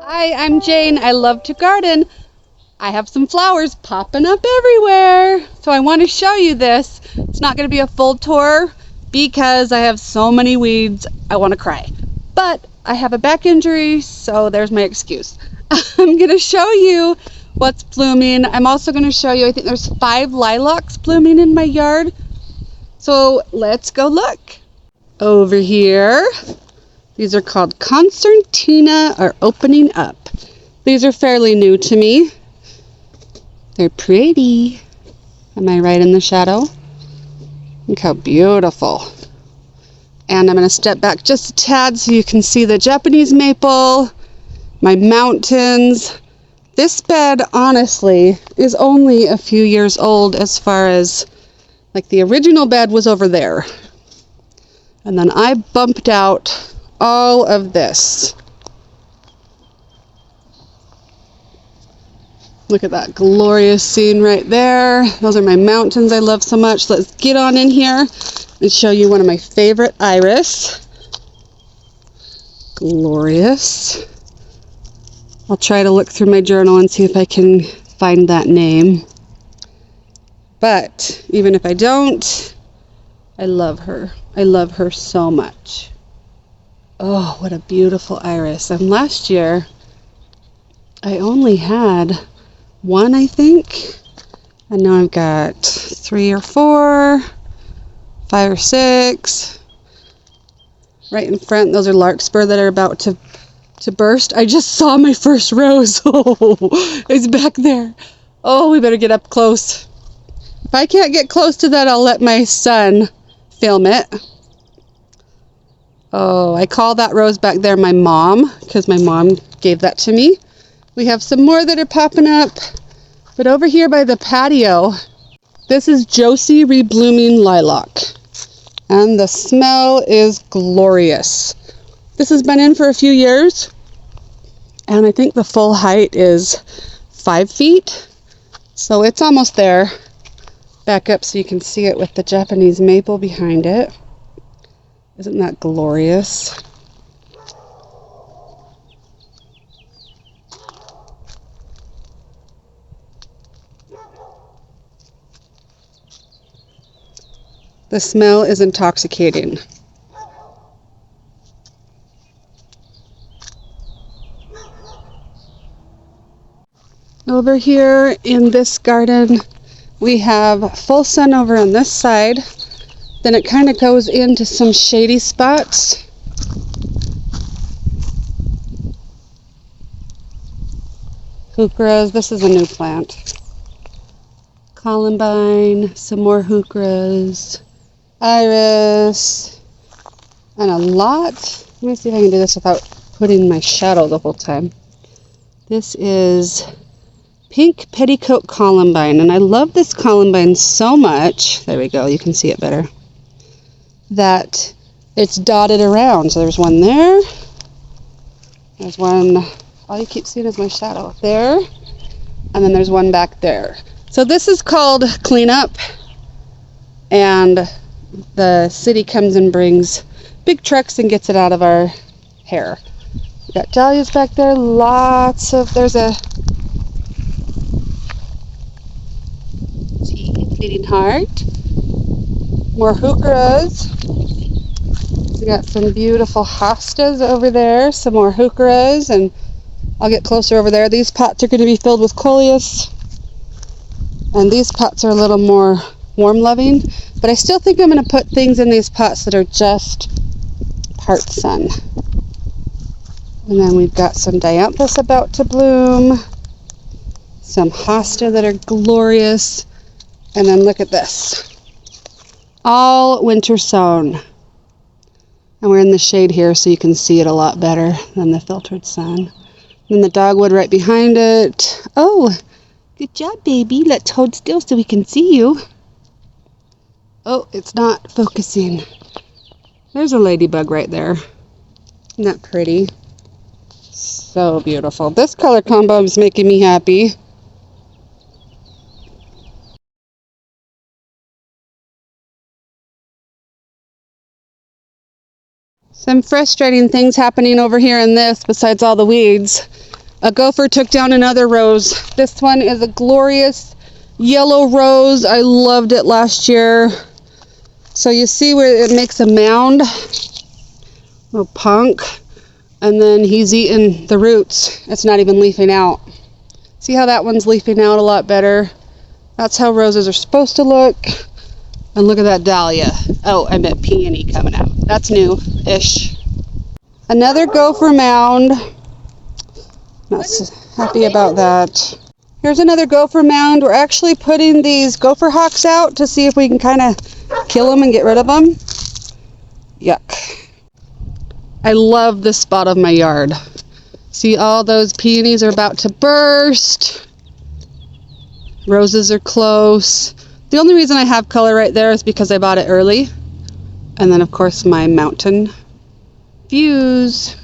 Hi, I'm Jane. I love to garden. I have some flowers popping up everywhere. So I want to show you this. It's not going to be a full tour because I have so many weeds, I want to cry. But I have a back injury, so there's my excuse. I'm going to show you what's blooming. I'm also going to show you, I think there's 5 lilacs blooming in my yard. So let's go look. Over here, these are called Concertina are opening up. These are fairly new to me. They're pretty. Am I right in the shadow? Look how beautiful. And I'm going to step back just a tad so you can see the Japanese maple, my mountains. This bed, honestly, is only a few years old as far as, like, the original bed was over there. And then I bumped out all of this. Look at that glorious scene right there. Those are my mountains I love so much. Let's get on in here and show you one of my favorite iris. Glorious. I'll try to look through my journal and see if I can find that name. But even if I don't, I love her. I love her so much. Oh, what a beautiful iris. And last year, I only had one, I think. And now I've got 3 or 4, 5 or 6. Right in front, those are larkspur that are about to burst. I just saw my first rose. Oh, it's back there. Oh, we better get up close. If I can't get close to that, I'll let my son film it. Oh, I call that rose back there my mom, because my mom gave that to me. We have some more that are popping up. But over here by the patio, this is Josie Reblooming Lilac. And the smell is glorious. This has been in for a few years. And I think the full height is 5 feet. So it's almost there. Back up so you can see it with the Japanese maple behind it. Isn't that glorious? The smell is intoxicating. Over here in this garden, we have full sun over on this side. Then it kind of goes into some shady spots. Heucheras, this is a new plant. Columbine, some more heucheras, iris, and a lot. Let me see if I can do this without putting my shadow the whole time. This is pink petticoat columbine, and I love this columbine so much. There we go, you can see it better. That it's dotted around. So there's one there. There's one, all you keep seeing is my shadow there. And then there's one back there. So this is called cleanup. And the city comes and brings big trucks and gets it out of our hair. We got dahlias back there. Lots of, there's a bleeding heart. More heucheras. We got some beautiful hostas over there, some more heucheras, and I'll get closer over there. These pots are going to be filled with coleus, and these pots are a little more warm loving, but I still think I'm going to put things in these pots that are just part sun. And then we've got some dianthus about to bloom, some hosta that are glorious, and then look at this. All winter sown. And we're in the shade here so you can see it a lot better than the filtered sun. And the dogwood right behind it. Oh, good job, baby. Let's hold still so we can see you. Oh, it's not focusing. There's a ladybug right there. Isn't that pretty? So beautiful. This color combo is making me happy. Some frustrating things happening over here in this besides all the weeds. A gopher took down another rose. This one is a glorious yellow rose. I loved it last year. So you see where it makes a mound, little punk, and then he's eating the roots. It's not even leafing out. See how that one's leafing out a lot better? That's how roses are supposed to look. And look at that dahlia. Oh, I meant peony coming out. That's new-ish. Another gopher mound. Not so happy about that. Here's another gopher mound. We're actually putting these gopher hawks out to see if we can kind of kill them and get rid of them. Yuck. I love this spot of my yard. See, all those peonies are about to burst. Roses are close. The only reason I have color right there is because I bought it early. And then, of course, my mountain views.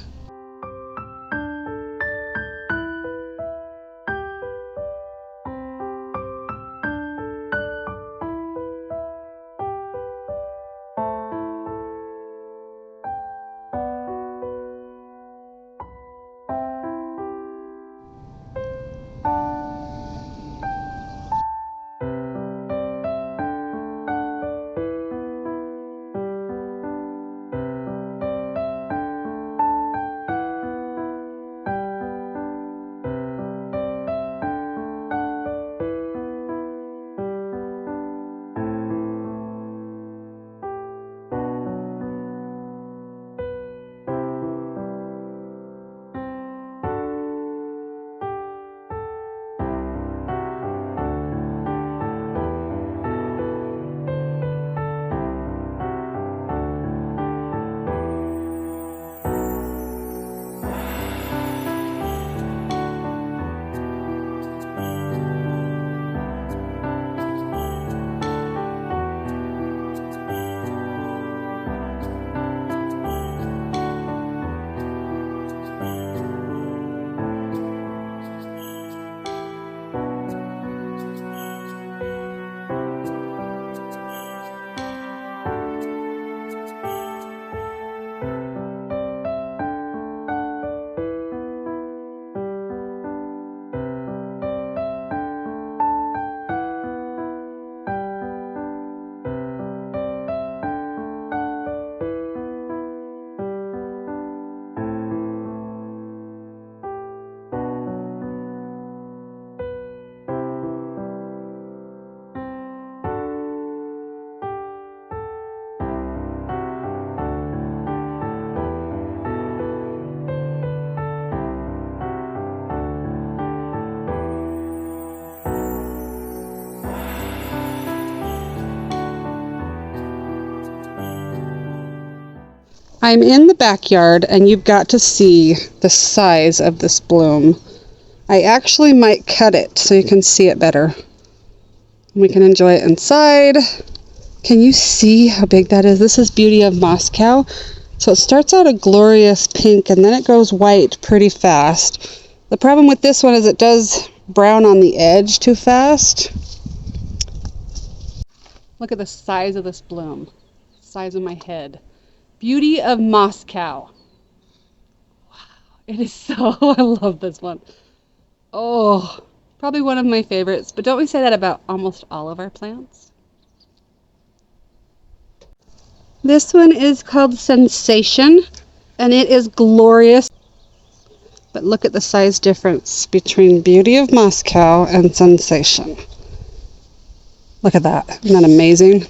I'm in the backyard and you've got to see the size of this bloom. I actually might cut it so you can see it better. We can enjoy it inside. Can you see how big that is? This is Beauty of Moscow. So it starts out a glorious pink and then it goes white pretty fast. The problem with this one is it does brown on the edge too fast. Look at the size of this bloom. Size of my head. Beauty of Moscow. Wow, it is so, I love this one. Oh, probably one of my favorites, but don't we say that about almost all of our plants? This one is called Sensation, and it is glorious. But look at the size difference between Beauty of Moscow and Sensation. Look at that, isn't that amazing?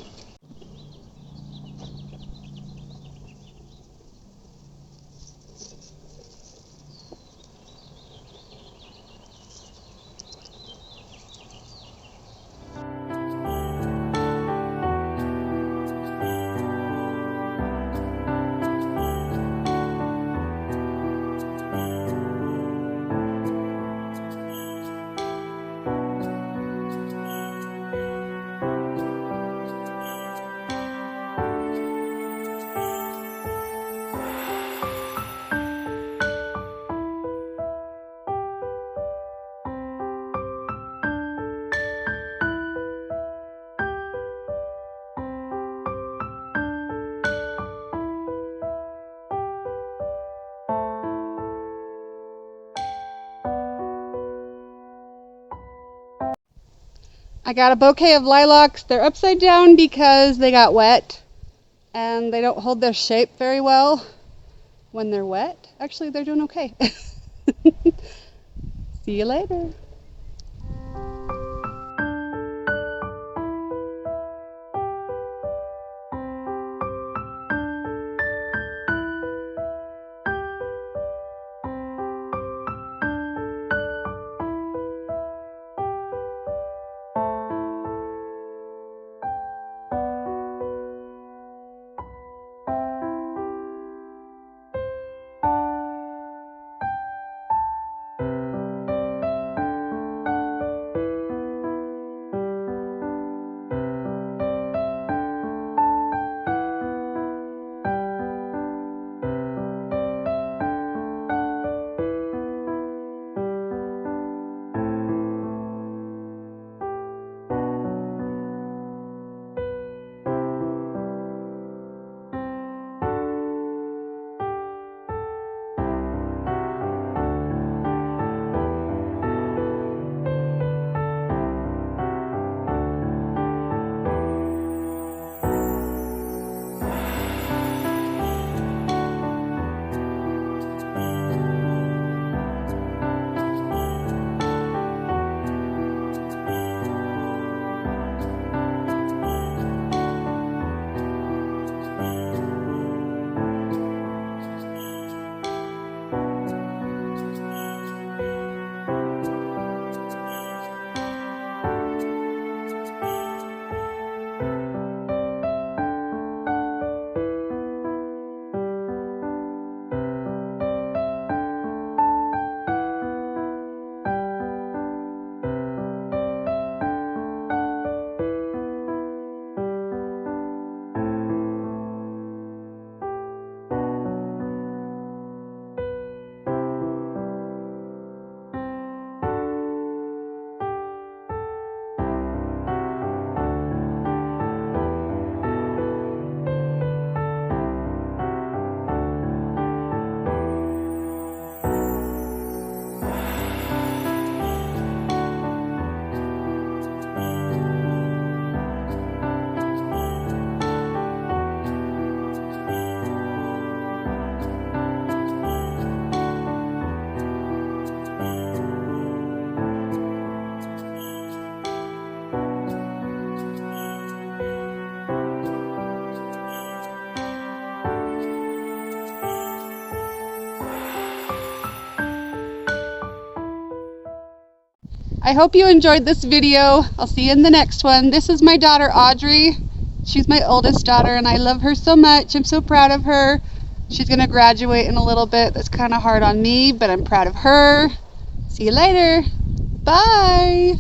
I got a bouquet of lilacs. They're upside down because they got wet and they don't hold their shape very well when they're wet. Actually, they're doing okay. See you later. I hope you enjoyed this video. I'll see you in the next one. This is my daughter Audrey. She's my oldest daughter and I love her so much. I'm so proud of her. She's gonna graduate in a little bit. That's kind of hard on me, but I'm proud of her. See you later. Bye.